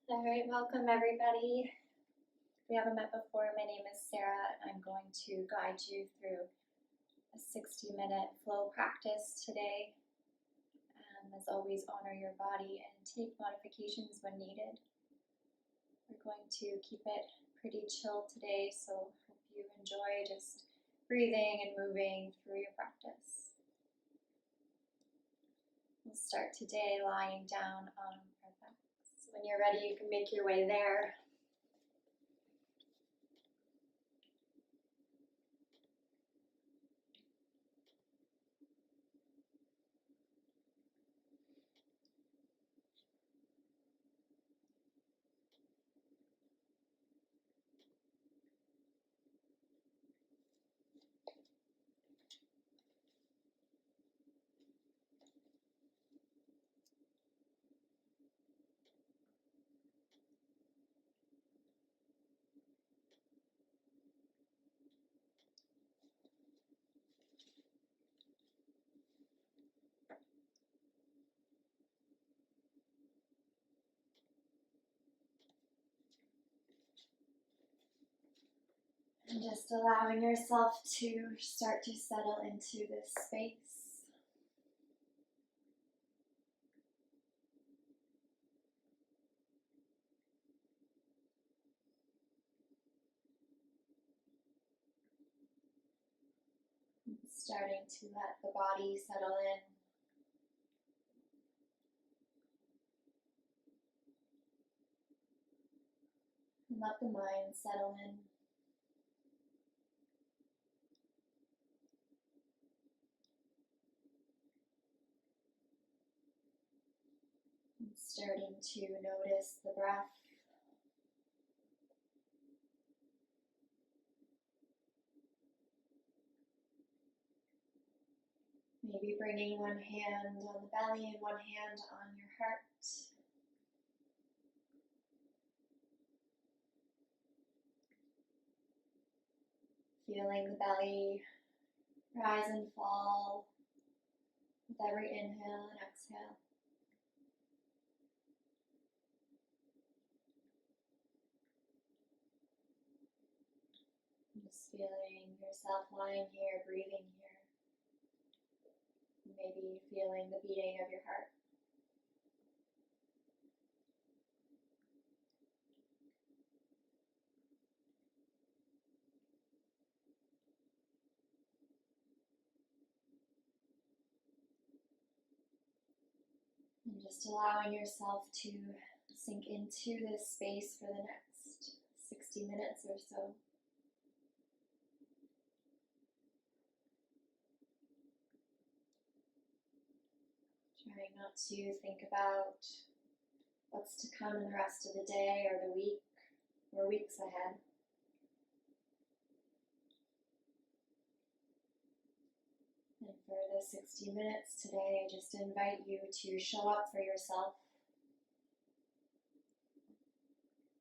All right, welcome everybody. If we haven't met before, my name is Sarah and I'm going to guide you through a 60-minute flow practice today. And as always, honor your body and take modifications when needed. We're going to keep it pretty chill today, so hope you enjoy just breathing and moving through your practice. We'll start today lying down on our backs. When you're ready, you can make your way there. And just allowing yourself to start to settle into this space. Starting to let the body settle in. And let the mind settle in. And starting to notice the breath. Maybe bringing one hand on the belly and one hand on your heart. Feeling the belly rise and fall with every inhale and exhale. Just feeling yourself lying here, breathing here. Maybe feeling the beating of your heart. And just allowing yourself to sink into this space for the next 60 minutes or so. Trying not to think about what's to come in the rest of the day or the week or weeks ahead. And for the 60 minutes today, I just invite you to show up for yourself.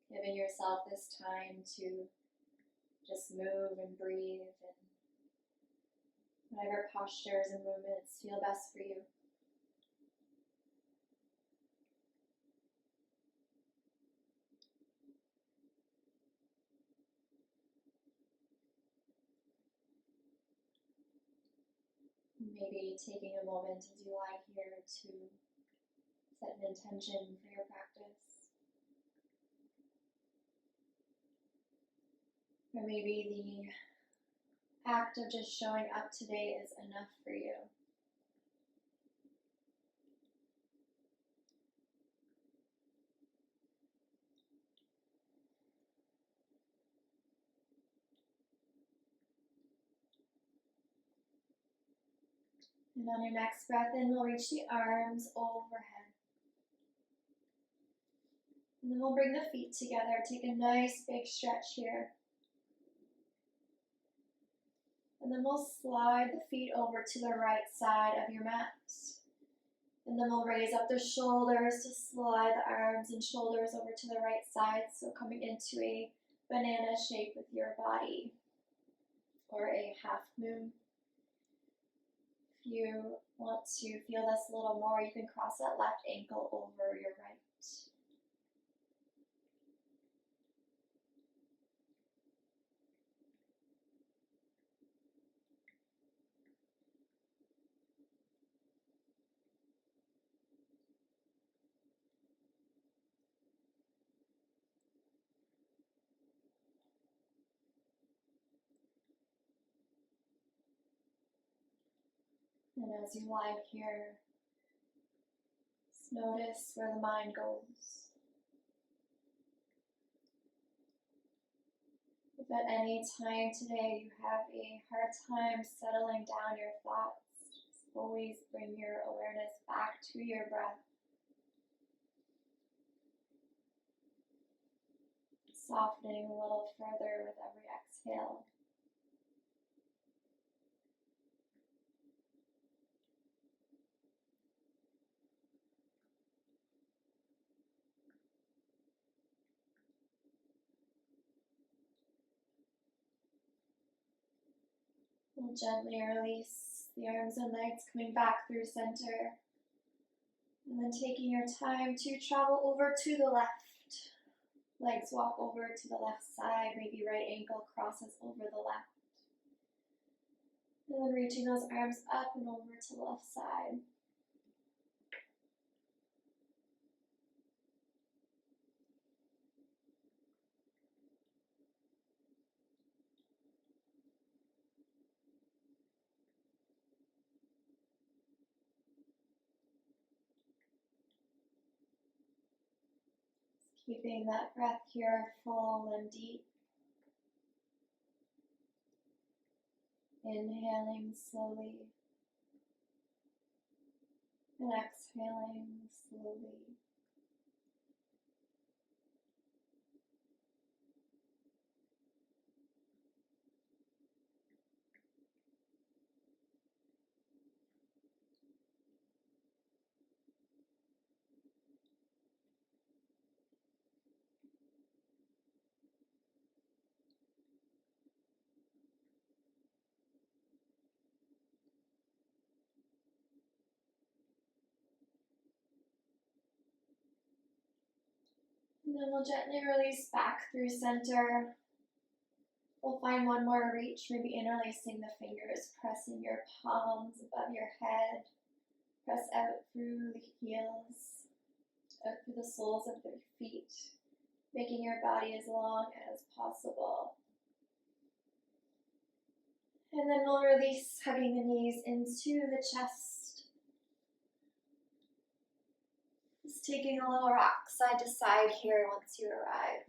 Giving yourself this time to just move and breathe and whatever postures and movements feel best for you. Maybe taking a moment as you lie here to set an intention for your practice. Or maybe the act of just showing up today is enough for you. And on your next breath in, we'll reach the arms overhead. And then we'll bring the feet together. Take a nice big stretch here. And then we'll slide the feet over to the right side of your mat. And then we'll raise up the shoulders to slide the arms and shoulders over to the right side. So coming into a banana shape with your body, or a half moon. If you want to feel this a little more, you can cross that left ankle over your right. And as you lie here, just notice where the mind goes. If at any time today you have a hard time settling down your thoughts, just always bring your awareness back to your breath. Softening a little further with every exhale. We'll gently release the arms and legs, coming back through center. And then taking your time to travel over to the left. Legs walk over to the left side, maybe right ankle crosses over the left. And then reaching those arms up and over to the left side. Keeping that breath here full and deep. Inhaling slowly and exhaling slowly. And then we'll gently release back through center. We'll find one more reach, maybe interlacing the fingers, pressing your palms above your head. Press out through the heels, out through the soles of your feet, making your body as long as possible. And then we'll release, hugging the knees into the chest. Just taking a little rock side to side here once you arrive.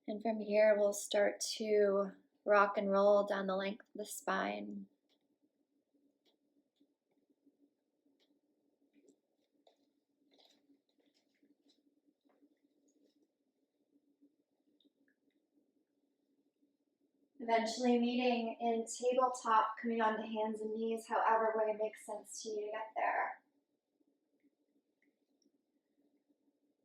And from here, we'll start to rock and roll down the length of the spine. Eventually meeting in tabletop, coming onto hands and knees, however way makes sense to you to get there.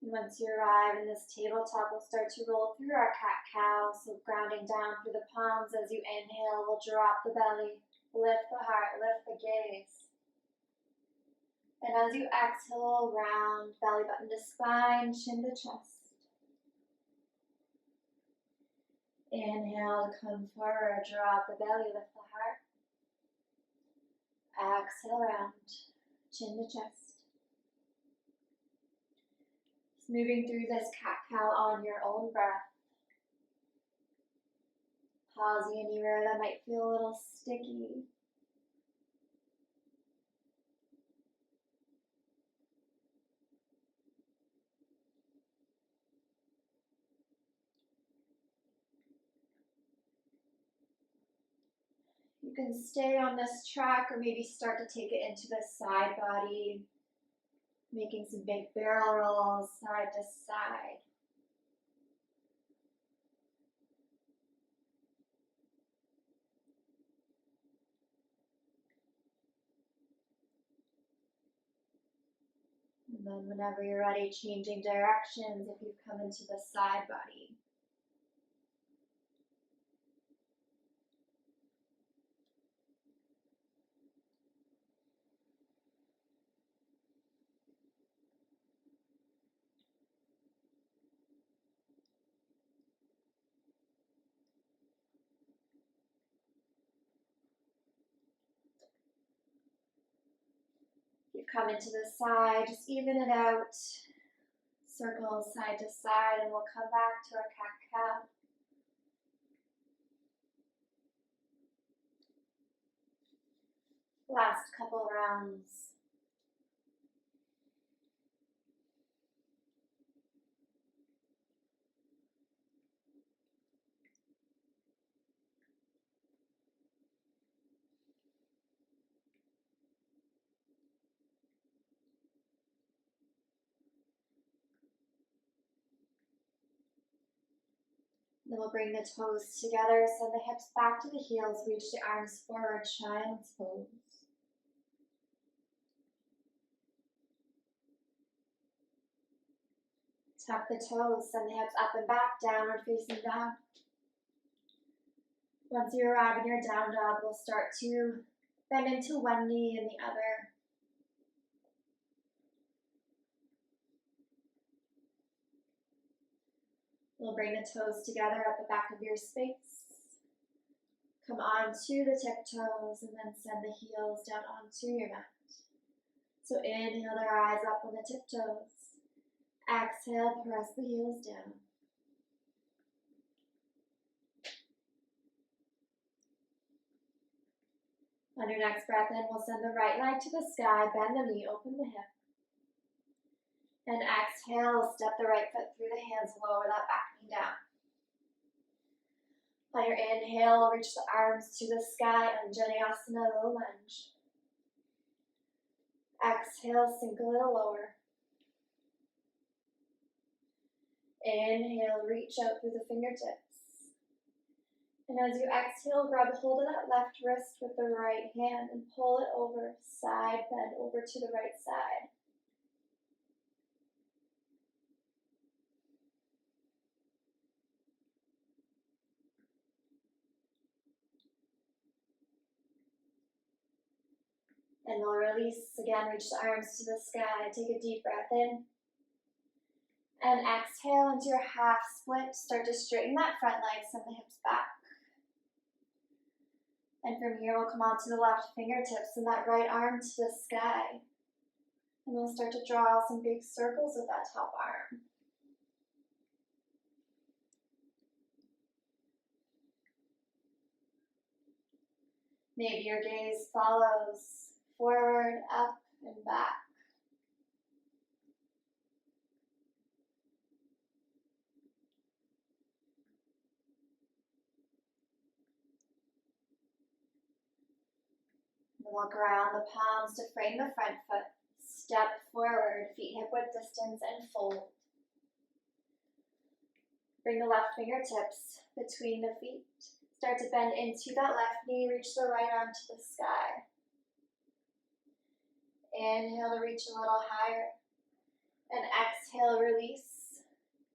And once you arrive in this tabletop, we'll start to roll through our cat-cow, so grounding down through the palms. As you inhale, we'll drop the belly, lift the heart, lift the gaze. And as you exhale, round belly button to spine, chin to chest. Inhale to come forward, drop the belly, lift the heart. Exhale, round, chin to chest. Just moving through this cat-cow on your own breath. Pausing anywhere that might feel a little sticky. You can stay on this track or maybe start to take it into the side body, making some big barrel rolls side to side. And then whenever you're ready, changing directions if you've come into the side body. You've come into the side, just even it out. Circle side to side, and we'll come back to our cat-cow. Last couple rounds. Then we'll bring the toes together, send the hips back to the heels, reach the arms forward, child's pose. Tuck the toes, send the hips up and back, downward facing dog. Once you arrive in your down dog, we'll start to bend into one knee and the other. We'll bring the toes together at the back of your space. Come onto the tiptoes and then send the heels down onto your mat. So inhale the rise up on the tiptoes. Exhale, press the heels down. On your next breath in, we'll send the right leg to the sky, bend the knee, open the hip. And exhale, step the right foot through the hands, lower that back knee down. On your inhale, reach the arms to the sky, Anjaneyasana, low lunge. Exhale, sink a little lower. Inhale, reach out through the fingertips. And as you exhale, grab hold of that left wrist with the right hand and pull it over, side bend over to the right side. And we'll release again, reach the arms to the sky, take a deep breath in. And exhale into your half split, start to straighten that front leg, send the hips back. And from here we'll come onto the left fingertips and that right arm to the sky. And we'll start to draw some big circles with that top arm. Maybe your gaze follows forward, up, and back. We'll ground the palms to frame the front foot. Step forward, feet hip width distance, and fold. Bring the left fingertips between the feet. Start to bend into that left knee, reach the right arm to the sky. Inhale to reach a little higher. And exhale, release.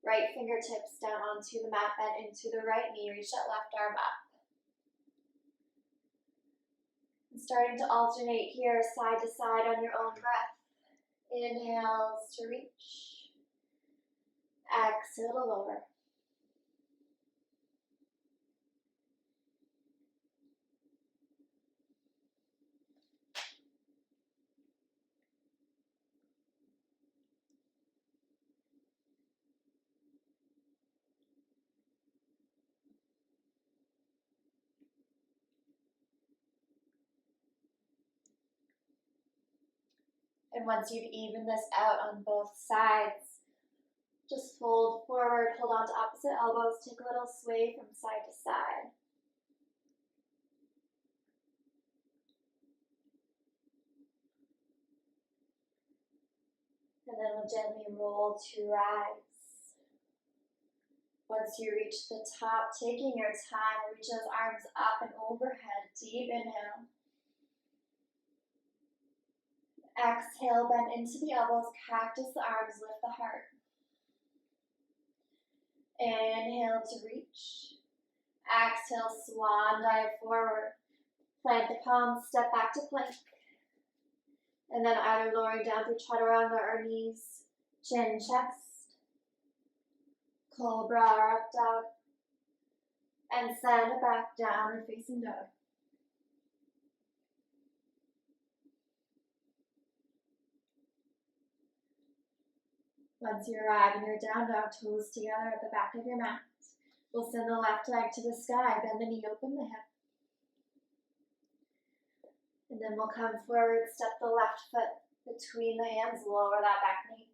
Right fingertips down onto the mat, bend into the right knee, reach that left arm up. And starting to alternate here, side to side on your own breath. Inhales to reach. Exhale to lower. And once you've evened this out on both sides, just fold forward, hold on to opposite elbows, take a little sway from side to side. And then we'll gently roll to rise. Once you reach the top, taking your time, reach those arms up and overhead, deep inhale. Exhale, bend into the elbows, cactus the arms, lift the heart. Inhale to reach. Exhale, swan dive forward. Plant the palms, step back to plank. And then either lowering down through chaturanga or knees, chin, chest. Cobra or up dog. And send it back down and facing dog. Once you arrive in your down dog, toes together at the back of your mat, we'll send the left leg to the sky, bend the knee, open the hip. And then we'll come forward, step the left foot between the hands, lower that back knee.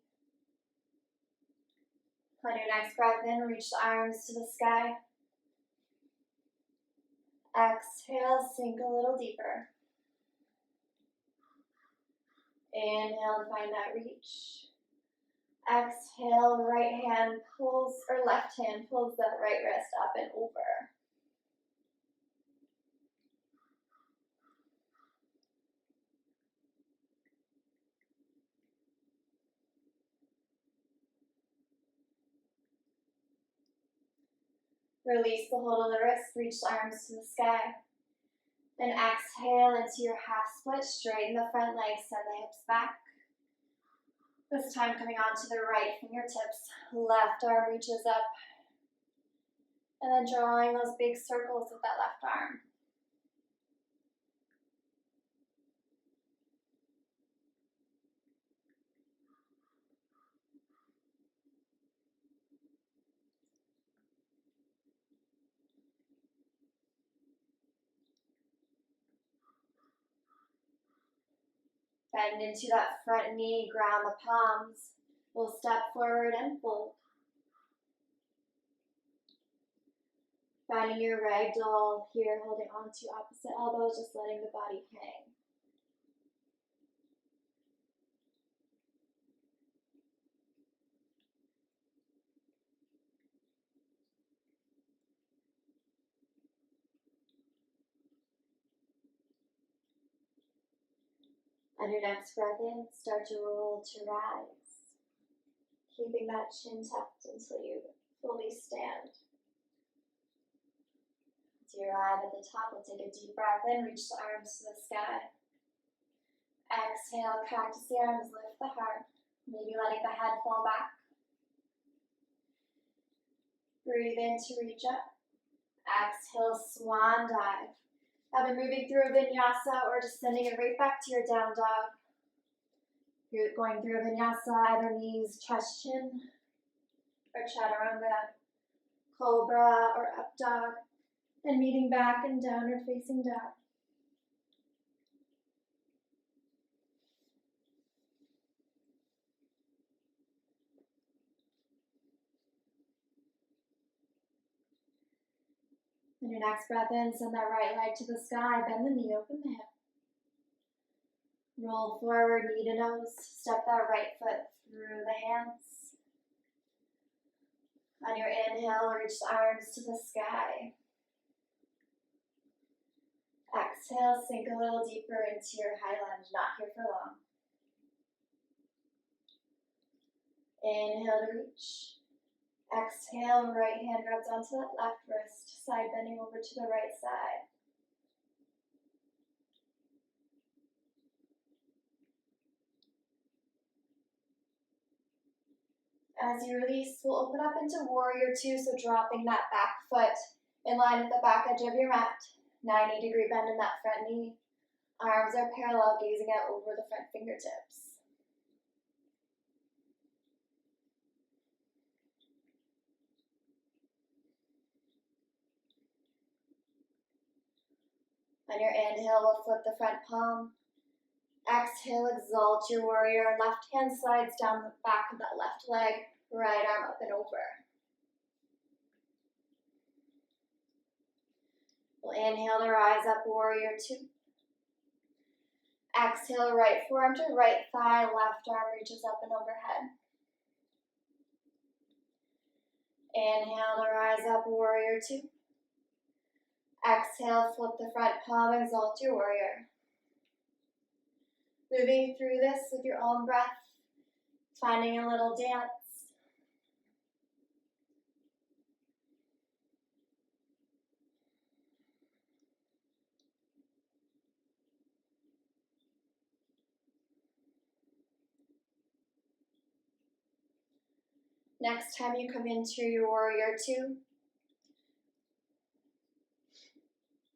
On your next breath in, reach the arms to the sky. Exhale, sink a little deeper. Inhale to find that reach. Exhale, right hand pulls, or left hand pulls that right wrist up and over. Release the hold of the wrist, reach the arms to the sky. Then exhale into your half split, straighten the front leg, send the hips back. This time coming onto the right fingertips, left arm reaches up. And then drawing those big circles with that left arm. Bend into that front knee, ground the palms. We'll step forward and fold. Finding your ragdoll here, holding onto opposite elbows, just letting the body hang. On your next breath in, start to roll to rise. Keeping that chin tucked until you fully stand. As you arrive at the top, we'll take a deep breath in, reach the arms to the sky. Exhale, cactus the arms, lift the heart. Maybe letting the head fall back. Breathe in to reach up. Exhale, swan dive. Either moving through a vinyasa or just sending it right back to your down dog. If you're going through a vinyasa, either knees, chest, chin, or chaturanga, cobra, or up dog, and meeting back and downward facing dog. On your next breath in, send that right leg to the sky, bend the knee, open the hip. Roll forward, knee to nose, step that right foot through the hands. On your inhale, reach the arms to the sky. Exhale, sink a little deeper into your high lunge, not here for long. Inhale to reach. Exhale, right hand grabs onto that left wrist, side bending over to the right side. As you release, we'll open up into warrior two, so dropping that back foot in line with the back edge of your mat. 90-degree bend in that front knee. Arms are parallel, gazing out over the front fingertips. On your inhale, we'll flip the front palm. Exhale, exalt your warrior. Left hand slides down the back of that left leg. Right arm up and over. We'll inhale to rise up, warrior two. Exhale, right forearm to right thigh, left arm reaches up and overhead. Inhale to rise up, warrior two. Exhale, flip the front palm, exalt your warrior. Moving through this with your own breath, finding a little dance. Next time you come into your warrior two,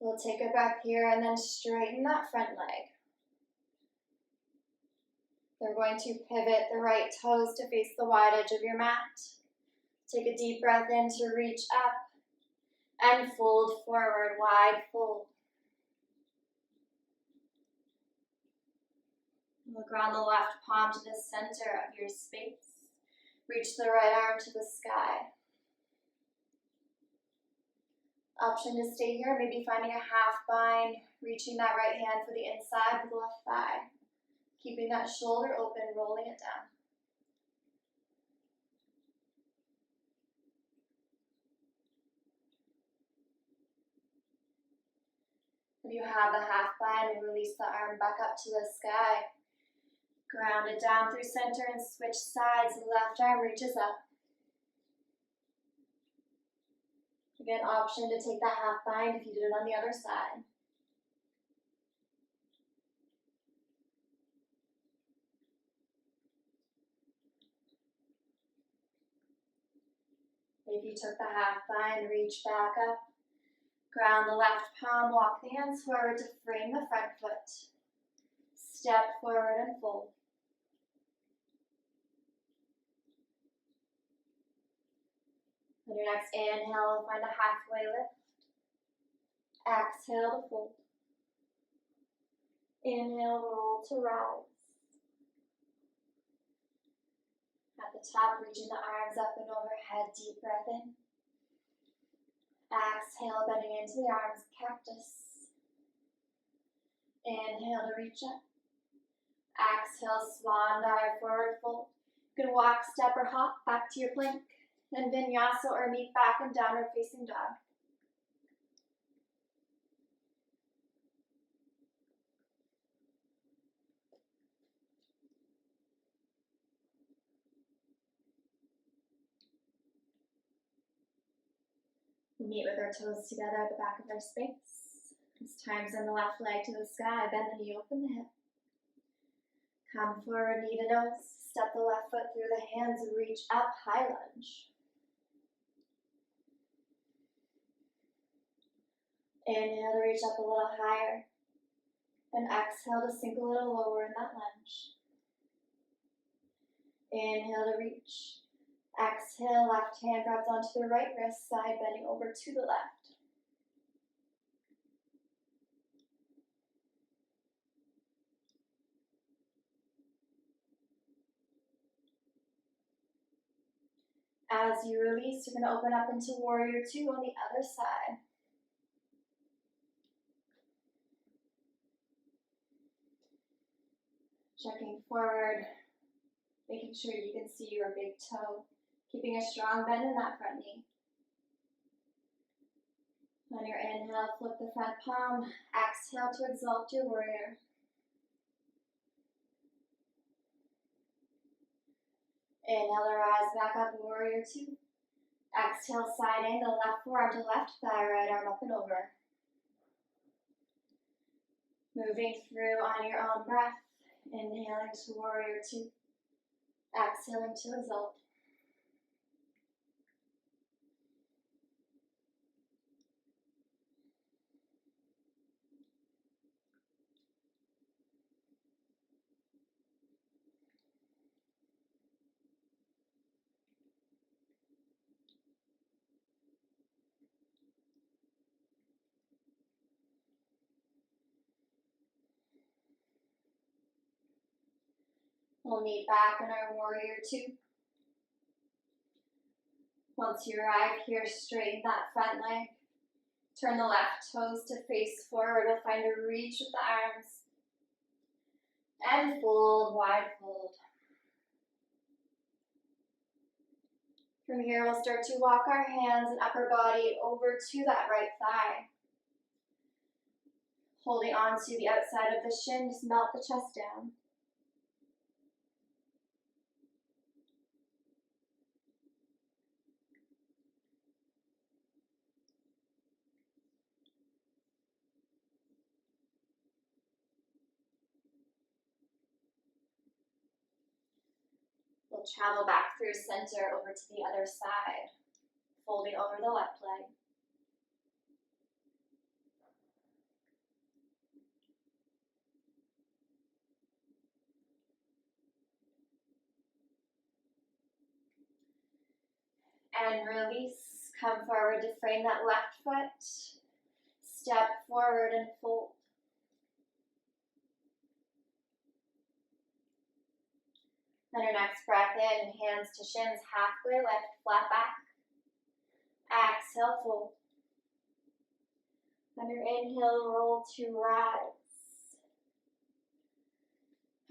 we'll take a breath here and then straighten that front leg. You're going to pivot the right toes to face the wide edge of your mat. Take a deep breath in to reach up and fold forward, wide fold. Look around the left palm to the center of your space. Reach the right arm to the sky. Option to stay here, maybe finding a half bind, reaching that right hand for the inside of the left thigh. Keeping that shoulder open, rolling it down. If you have the half bind, release the arm back up to the sky. Ground it down through center and switch sides. Left arm reaches up. Again, option to take that half bind if you did it on the other side. If you took the half bind, reach back up. Ground the left palm, walk the hands forward to frame the front foot. Step forward and fold. On your next inhale, find a halfway lift. Exhale to fold. Inhale, roll to rise. At the top, reaching the arms up and overhead, deep breath in. Exhale, bending into the arms, cactus. Inhale to reach up. Exhale, swan dive, forward fold. You can walk, step, or hop back to your plank. And vinyasa or meet back in downward facing dog. We meet with our toes together at the back of our space. This time send the left leg to the sky, bend the knee, open the hip. Come forward, knee to nose. Step the left foot through the hands and reach up, high lunge. Inhale to reach up a little higher. And exhale to sink a little lower in that lunge. Inhale to reach. Exhale, left hand grabs onto the right wrist, side bending over to the left. As you release, you're going to open up into Warrior Two on the other side. Checking forward, making sure you can see your big toe, keeping a strong bend in that front knee. On your inhale, flip the front palm. Exhale to exalt your warrior. Inhale to rise back up, Warrior Two. Exhale, side angle, left forearm to left thigh, right arm up and over. Moving through on your own breath. Inhaling to Warrior Two. Exhaling to exalt. We'll meet back in our Warrior Two. Once you arrive here, straighten that front leg. Turn the left toes to face forward. We'll find a reach with the arms. And fold, wide fold. From here, we'll start to walk our hands and upper body over to that right thigh. Holding on to the outside of the shin, just melt the chest down. We'll travel back through center over to the other side, folding over the left leg. And release. Come forward to frame that left foot. Step forward and fold. On your next breath in, hands to shins, halfway lift, flat back. Exhale, fold. On your inhale, roll to rise.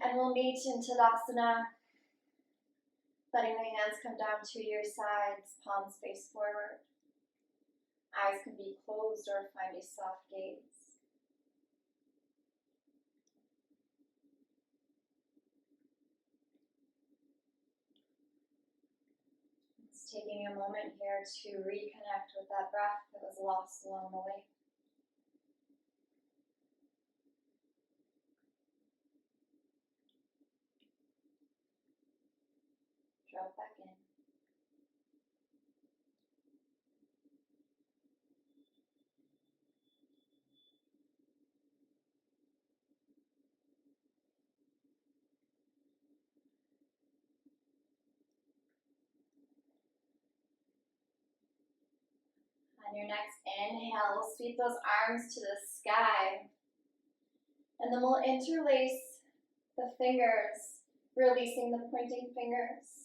And we'll meet in Tadasana. Letting the hands come down to your sides, palms face forward. Eyes can be closed or find a soft gaze. It's taking a moment here to reconnect with that breath that was lost along the way. Drop back in. On your next inhale, we'll sweep those arms to the sky. And then we'll interlace the fingers, releasing the pointing fingers.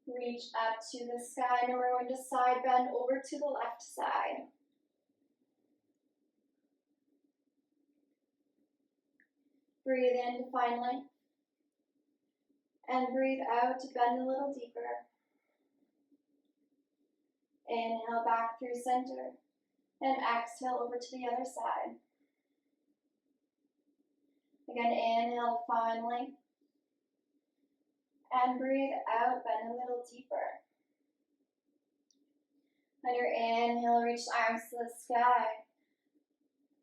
Reach up to the sky, and then we're going to side bend over to the left side. Breathe in to find length. And breathe out to bend a little deeper. Inhale back through center. And exhale over to the other side. Again, inhale to find length. And breathe out, bend a little deeper. On your inhale, reach the arms to the sky.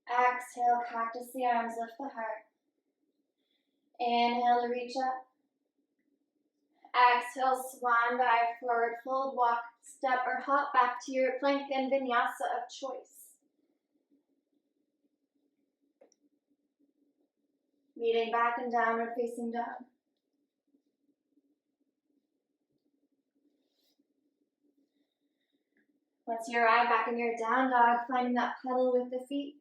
Exhale, cactus the arms, lift the heart. Inhale to reach up. Exhale, swan dive, forward fold, walk, step, or hop back to your plank and vinyasa of choice. Meeting back and downward facing dog. Once you arrive back in your down dog, finding that pedal with the feet.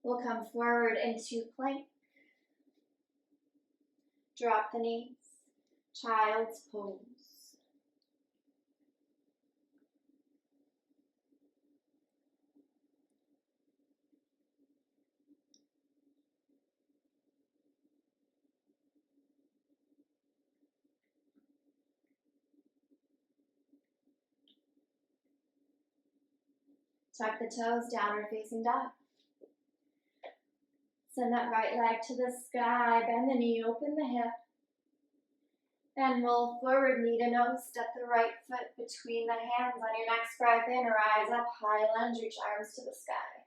We'll come forward into plank. Drop the knees. Child's pose. Tuck the toes, downward facing dog. Send that right leg to the sky, bend the knee, open the hip. And roll forward, knee to nose, step the right foot between the hands. On your next breath in, rise up, high lunge, reach arms to the sky.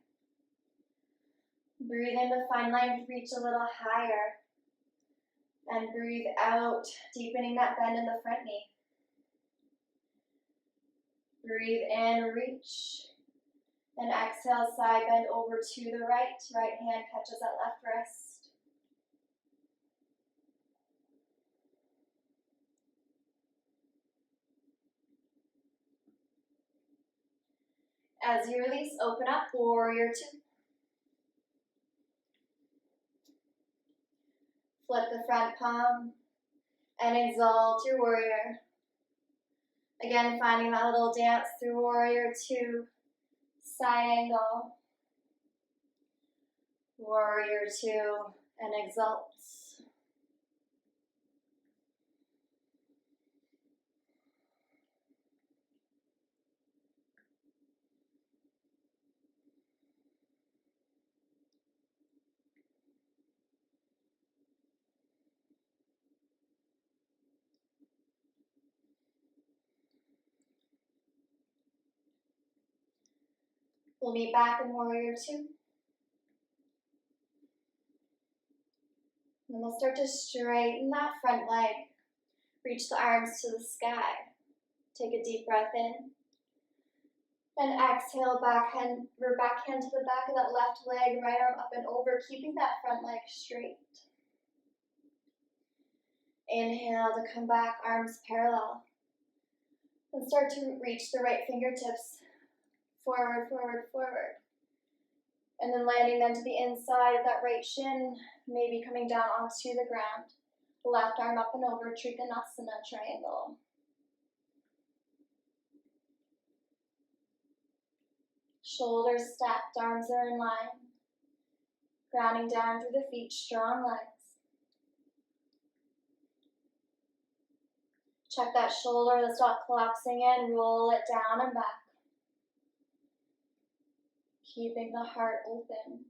Breathe in to find length, reach a little higher. And breathe out, deepening that bend in the front knee. Breathe in, reach. And exhale, side bend over to the right. Right hand catches that left wrist. As you release, open up, warrior two. Flip the front palm and exalt your warrior. Again, finding that little dance through warrior two. Side angle, warrior two, and exalt. We'll meet back in warrior two. And we'll start to straighten that front leg. Reach the arms to the sky. Take a deep breath in. And exhale, backhand to the back of that left leg, right arm up and over, keeping that front leg straight. Inhale to come back, arms parallel. And start to reach the right fingertips forward, forward, forward. And then landing them to the inside of that right shin, maybe coming down onto the ground. Left arm up and over, Trikonasana triangle. Shoulders stacked, arms are in line. Grounding down through the feet, strong legs. Check that shoulder, let's not collapsing in, roll it down and back. Keeping the heart open.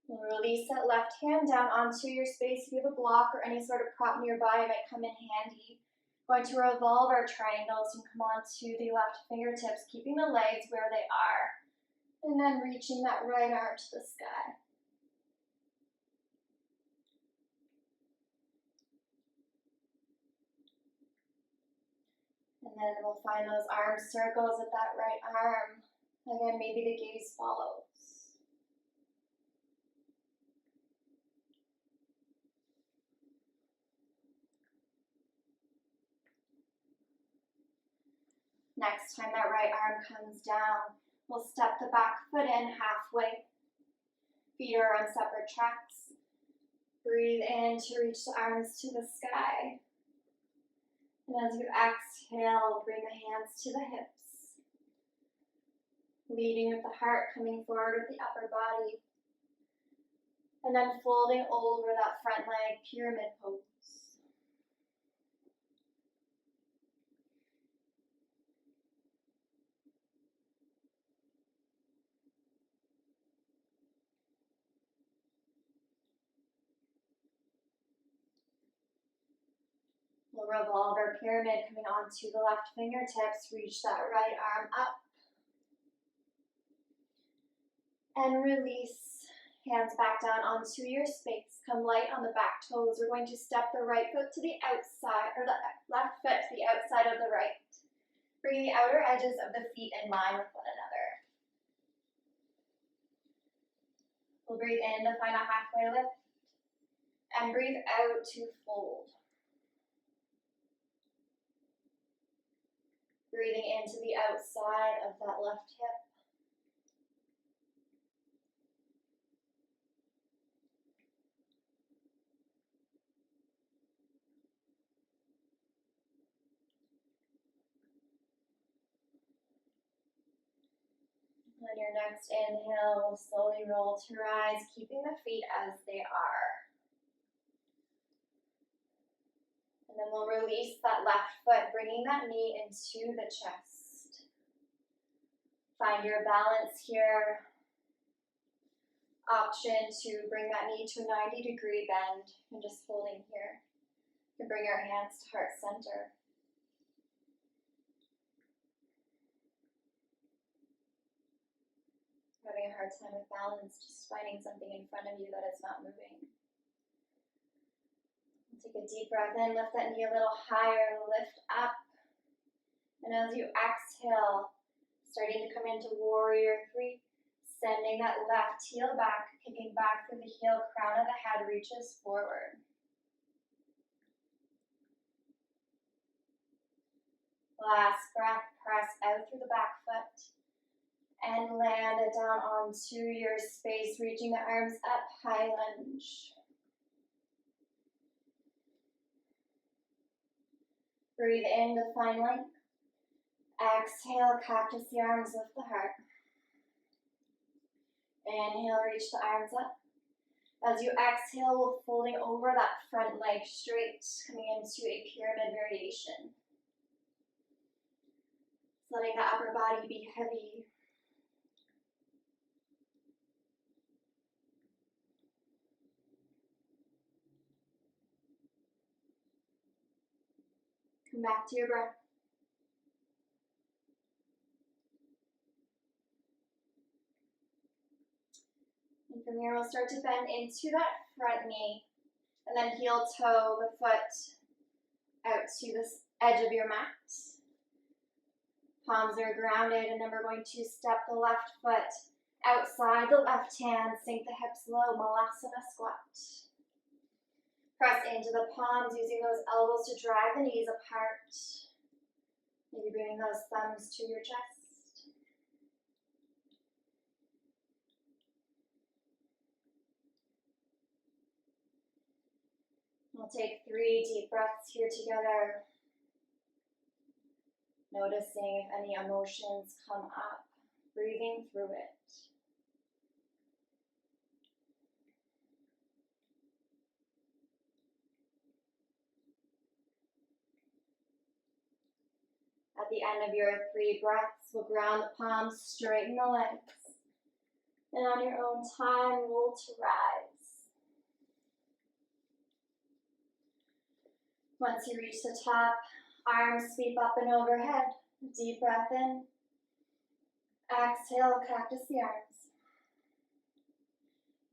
Release that left hand down onto your space. If you have a block or any sort of prop nearby, it might come in handy. Going to revolve our triangles and come onto the left fingertips, keeping the legs where they are. And then reaching that right arm to the sky. And then we'll find those arm circles with that right arm. Again, maybe the gaze follows. Next time that right arm comes down, we'll step the back foot in halfway. Feet are on separate tracks. Breathe in to reach the arms to the sky. And as you exhale, bring the hands to the hips. Leading with the heart, coming forward with the upper body. And then folding over that front leg, pyramid pose. We'll revolve our pyramid, coming onto the left fingertips, reach that right arm up. And release, hands back down onto your space. Come light on the back toes. We're going to step the right foot to the outside, or the left foot to the outside of the right. Bring the outer edges of the feet in line with one another. We'll breathe in to find a halfway lift. And breathe out to fold. Breathing into the outside of that left hip. On your next inhale, we'll slowly roll to rise, keeping the feet as they are. And then we'll release that left foot, bringing that knee into the chest. Find your balance here. Option to bring that knee to a 90-degree bend and just holding here. You can bring your hands to heart center. Having a hard time with balance, just finding something in front of you that is not moving. Take a deep breath in, lift that knee a little higher, lift up. And as you exhale, starting to come into warrior 3, sending that left heel back, kicking back through the heel, crown of the head reaches forward. Last breath, press out through the back foot. And land it down onto your space, reaching the arms up, high lunge. Breathe in to find length. Exhale, cactus the arms, lift the heart. Inhale, reach the arms up. As you exhale, we're folding over that front leg straight, coming into a pyramid variation. Letting the upper body be heavy. Come back to your breath. And from here, we'll start to bend into that front knee. And then heel toe the foot out to the edge of your mat. Palms are grounded, and then we're going to step the left foot outside the left hand, sink the hips low, Malasana squat. Press into the palms, using those elbows to drive the knees apart. Maybe bringing those thumbs to your chest. We'll take 3 deep breaths here together. Noticing if any emotions come up, breathing through it. At the end of your 3 breaths, we'll ground the palms, straighten the legs. And on your own time, roll to rise. Once you reach the top, arms sweep up and overhead. Deep breath in. Exhale, cactus the arms.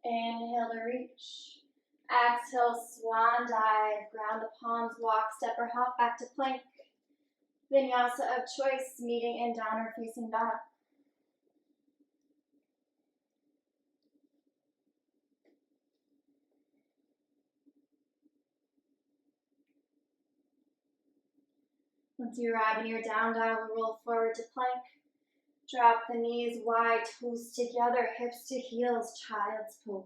Inhale to reach. Exhale, swan dive. Ground the palms, walk, step, or hop back to plank. Vinyasa of choice, meeting in downward facing dog. Once you arrive in your down dog, we'll roll forward to plank. Drop the knees wide, toes together, hips to heels, child's pose.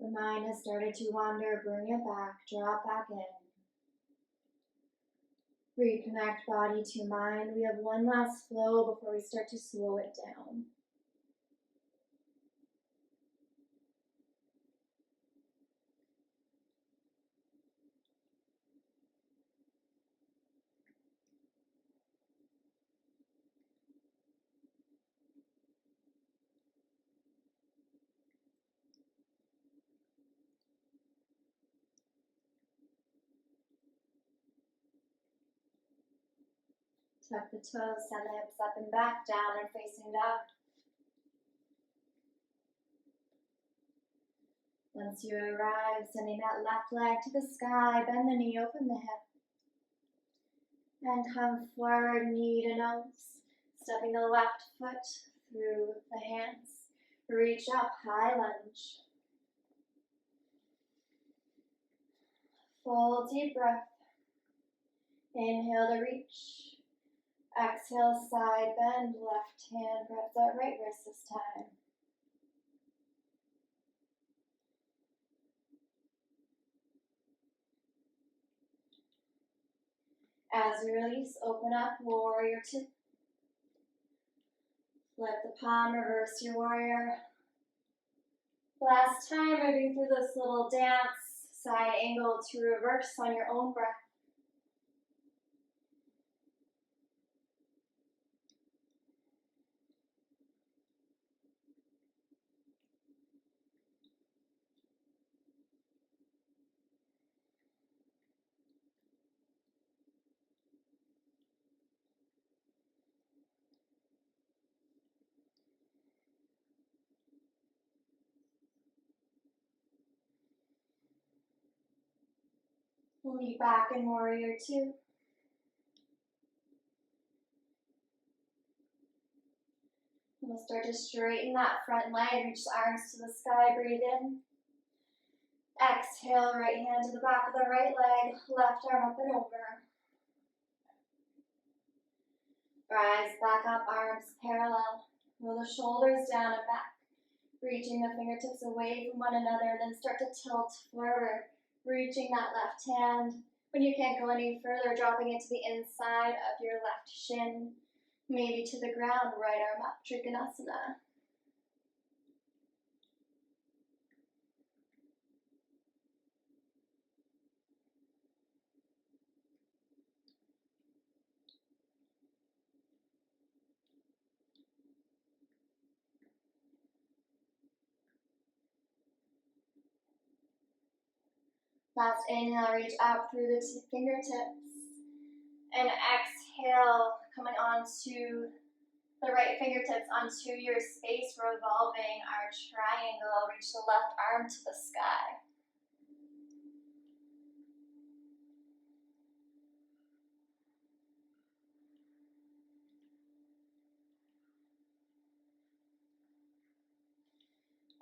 The mind has started to wander, bring it back, draw it back in. Reconnect body to mind. We have one last flow before we start to slow it down. Tuck the toes, send the hips up and back, downward facing dog. Once you arrive, sending that left leg to the sky, bend the knee, open the hip. And come forward, knee to nose. Stepping the left foot through the hands. Reach up, high lunge. Full deep breath. Inhale to reach. Exhale, side bend, left hand grabs that right wrist this time. As you release, open up, warrior 2. Flip the palm, reverse your warrior. Last time, moving through this little dance, side angle to reverse on your own breath. We'll meet back in warrior 2. We'll start to straighten that front leg, reach the arms to the sky, breathe in. Exhale, right hand to the back of the right leg, left arm up and over. Rise back up, arms parallel. Roll the shoulders down and back, reaching the fingertips away from one another, then start to tilt forward, reaching that left hand. When you can't go any further, dropping it to the inside of your left shin, maybe to the ground, right arm up, Trikonasana. Last inhale, reach up through the fingertips. And exhale, coming onto the right fingertips onto your space, revolving our triangle. Reach the left arm to the sky.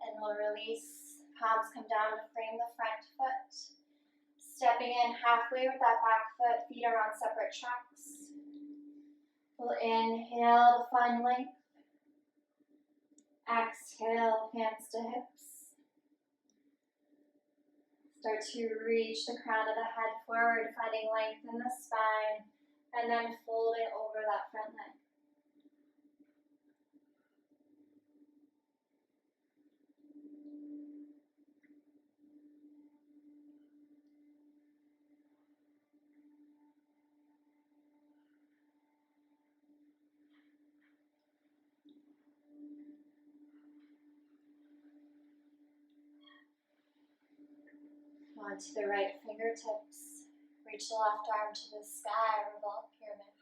And we'll release, palms come down to frame the front foot. Stepping in halfway with that back foot, feet are on separate tracks. We'll inhale to find length. Exhale, hands to hips. Start to reach the crown of the head forward, finding length in the spine, and then folding over that front leg. Onto the right fingertips. Reach the left arm to the sky, revolve pyramid.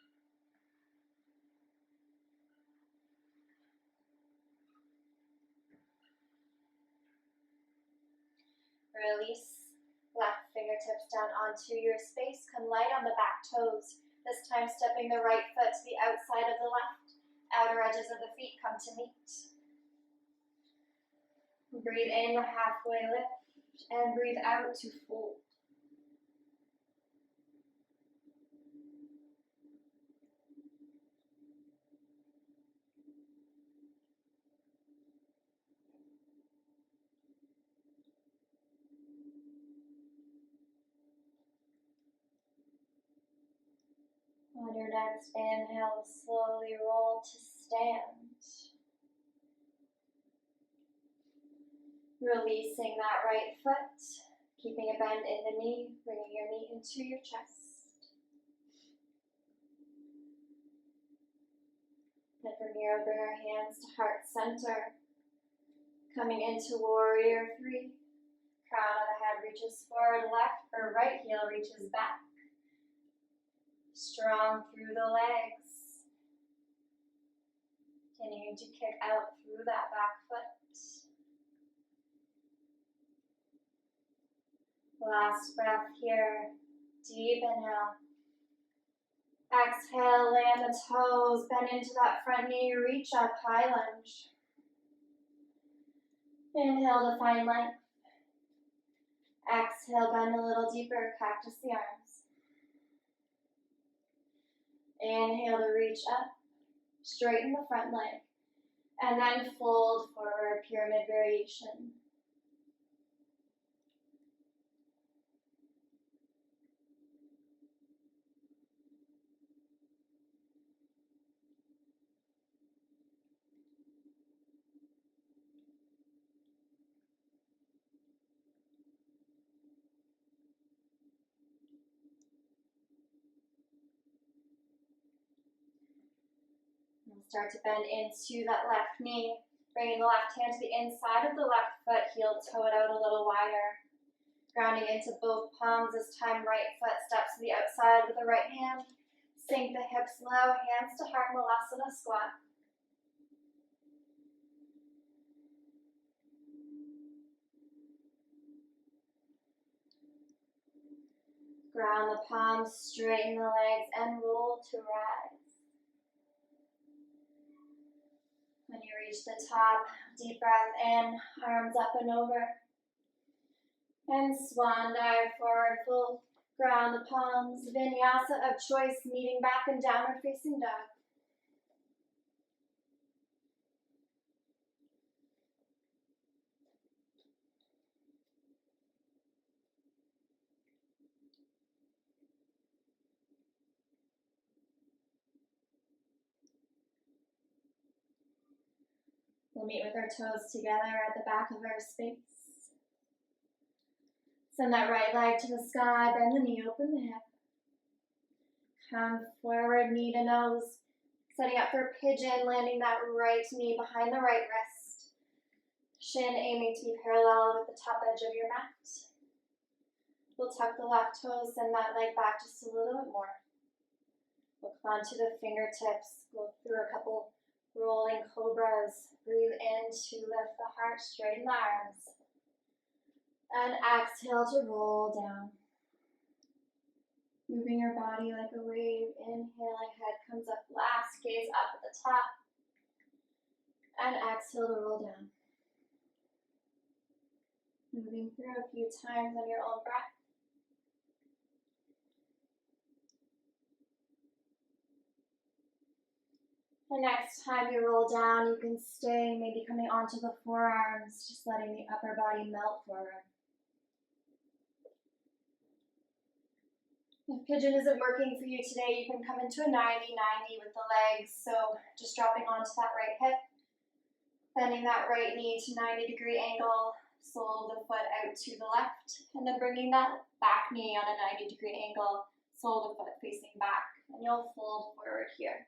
Release left fingertips down onto your space. Come light on the back toes. This time stepping the right foot to the outside of the left. Outer edges of the feet come to meet. Breathe in, halfway lift. And breathe out to fold. On your next inhale, slowly roll to stand. Releasing that right foot, keeping a bend in the knee, bringing your knee into your chest. And from here, bring our hands to heart center. Coming into warrior three. Crown of the head reaches forward, left or right heel reaches back. Strong through the legs. Continuing to kick out through that back foot. Last breath here. Deep inhale. Exhale, land the toes, bend into that front knee, reach up, high lunge. Inhale to find length. Exhale, bend a little deeper, cactus the arms. Inhale to reach up, straighten the front leg, and then fold forward, pyramid variation. Start to bend into that left knee, bringing the left hand to the inside of the left foot, heel toe it out a little wider. Grounding into both palms, this time right foot steps to the outside with the right hand. Sink the hips low, hands to heart, Malasana squat. Ground the palms, straighten the legs, and roll to rise. When you reach the top, deep breath in, arms up and over. And swan dive, forward fold. Ground the palms, vinyasa of choice, meeting back in downward facing dog. We'll meet with our toes together at the back of our space. Send that right leg to the sky, bend the knee, open the hip. Come forward, knee to nose. Setting up for pigeon, landing that right knee behind the right wrist. Shin aiming to be parallel with the top edge of your mat. We'll tuck the left toe, send that leg back just a little bit more. We'll come onto the fingertips, go through a couple rolling cobras. Breathe in to lift the heart, straighten the arms. And exhale to roll down. Moving your body like a wave. Inhaling, head comes up last, gaze up at the top. And exhale to roll down. Moving through a few times on your own breath. The next time you roll down, you can stay, maybe coming onto the forearms, just letting the upper body melt forward. If pigeon isn't working for you today, you can come into a 90-90 with the legs. So just dropping onto that right hip, bending that right knee to 90-degree angle, sole of the foot out to the left, and then bringing that back knee on a 90-degree angle, sole of the foot facing back, and you'll fold forward here.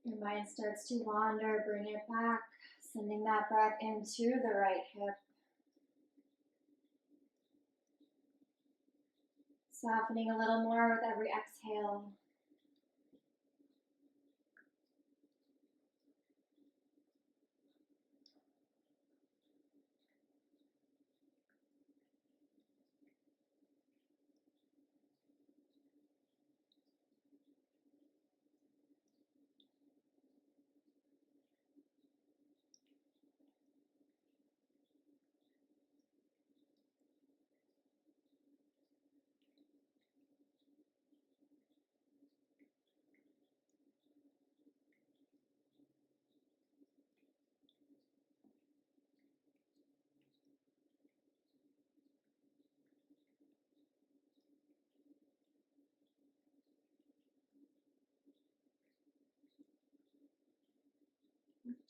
Your mind starts to wander, bring it back, sending that breath into the right hip. Softening a little more with every exhale.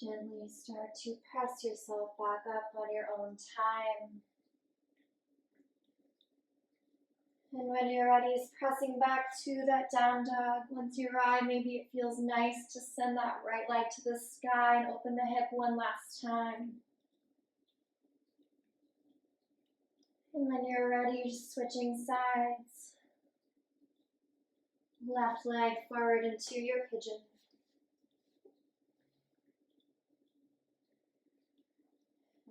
Gently start to press yourself back up on your own time. And when you're ready, is pressing back to that down dog. Once you arrive, maybe it feels nice to send that right leg to the sky and open the hip one last time. And when you're ready, just switching sides. Left leg forward into your pigeon.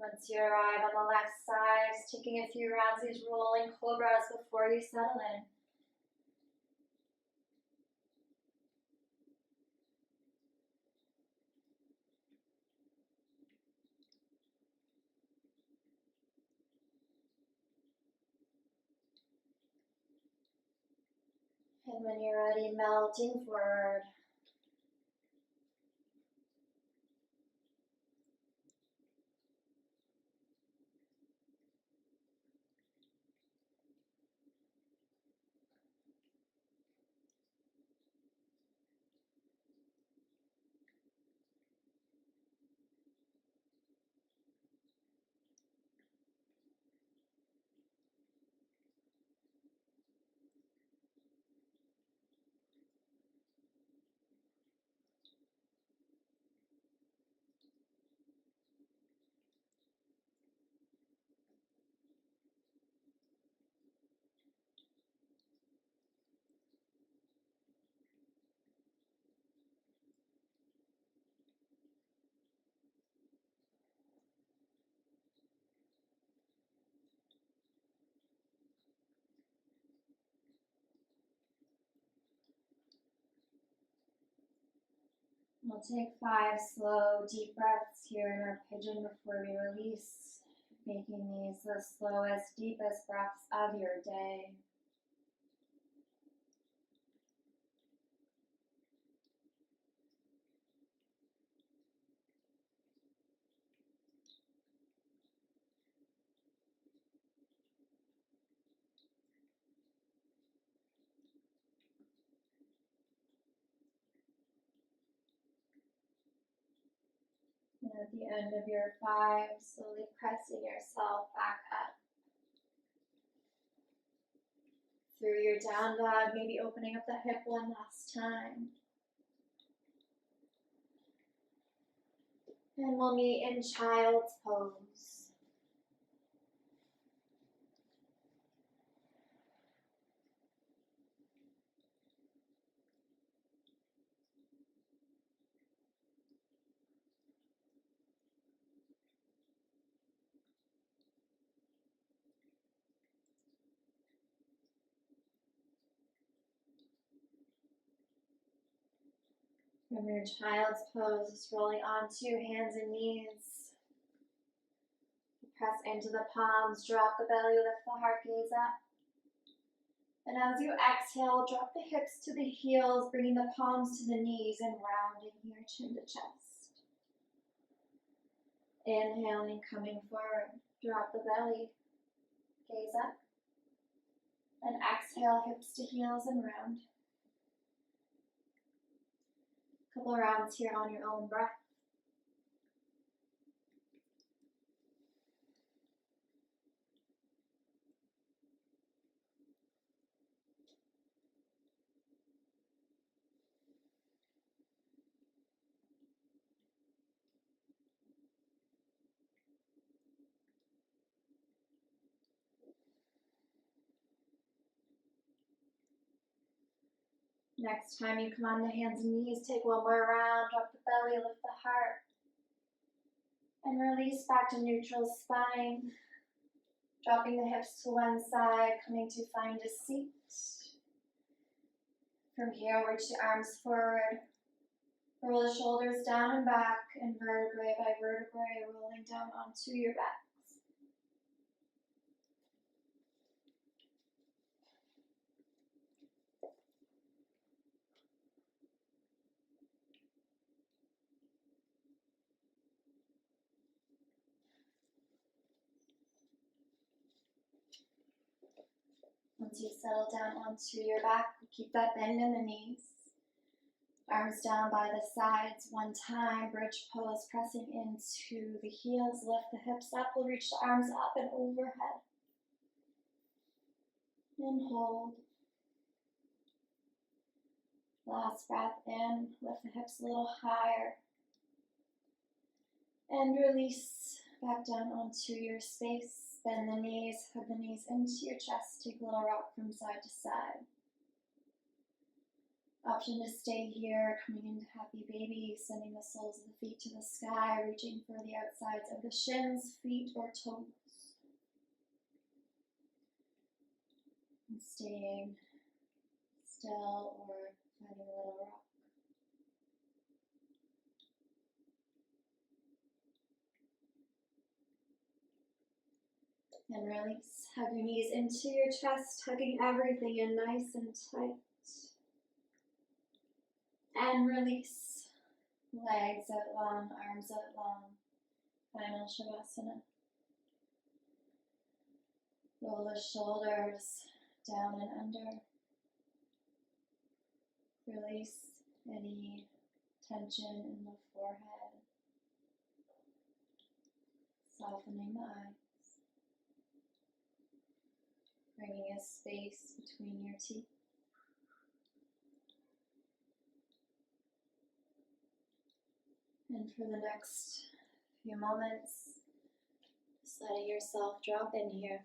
Once you arrive on the left side, just taking a few rounds of these rolling cobras before you settle in. And when you're ready, melting forward. We'll take 5 slow, deep breaths here in our pigeon before we release, making these the slowest, deepest breaths of your day. And at the end of your 5, slowly pressing yourself back up through your down dog, maybe opening up the hip one last time. And we'll meet in child's pose. From your child's pose, just rolling onto hands and knees. Press into the palms, drop the belly, lift the heart, gaze up. And as you exhale, drop the hips to the heels, bringing the palms to the knees and rounding here, chin to chest. Inhaling, coming forward, drop the belly, gaze up. And exhale, hips to heels and round. Couple rounds here on your own breath. Next time you come on to hands and knees, take one more round, drop the belly, lift the heart. And release back to neutral spine. Dropping the hips to one side, coming to find a seat. From here, reach the arms forward. Roll the shoulders down and back, and vertebrae by vertebrae, rolling down onto your backs. Once you settle down onto your back, keep that bend in the knees. Arms down by the sides one time, bridge pose, pressing into the heels, lift the hips up, we'll reach the arms up and overhead. And hold. Last breath in, lift the hips a little higher. And release back down onto your space. Bend the knees, hug the knees into your chest, take a little rock from side to side. Option to stay here, coming into happy baby, sending the soles of the feet to the sky, reaching for the outsides of the shins, feet, or toes. And staying still or finding a little rock. And release. Hug your knees into your chest, hugging everything in nice and tight. And release. Legs out long, arms out long. Final Shavasana. Roll the shoulders down and under. Release any tension in the forehead. Softening the eyes. Bringing a space between your teeth. And for the next few moments, just letting yourself drop in here.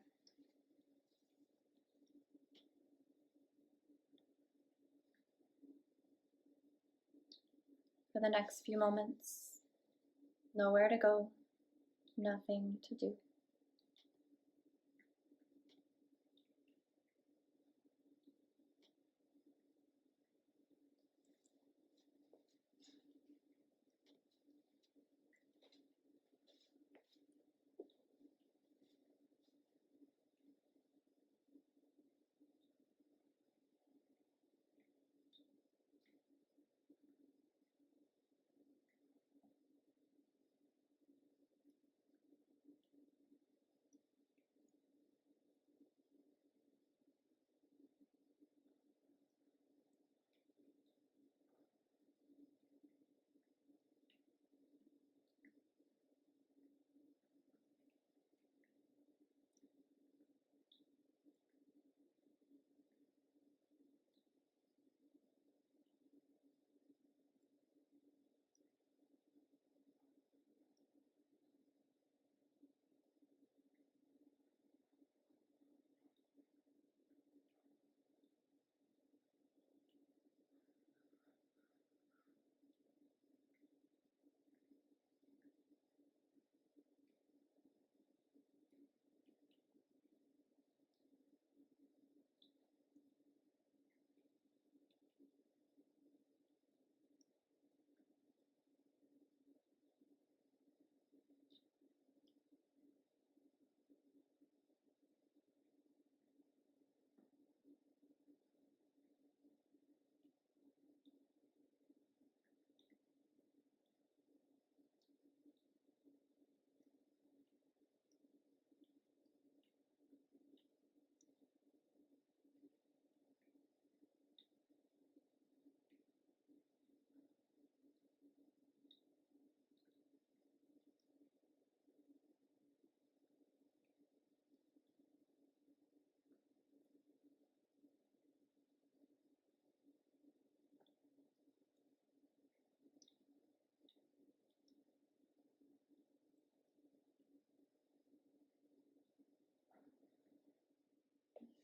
For the next few moments, nowhere to go, nothing to do.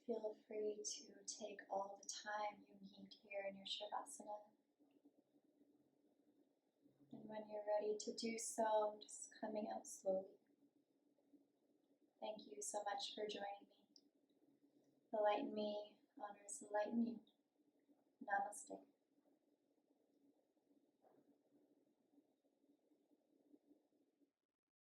Feel free to take all the time you need here in your Shavasana. And when you're ready to do so, just coming out slowly. Thank you so much for joining me. The light in me honors the light in you. Namaste.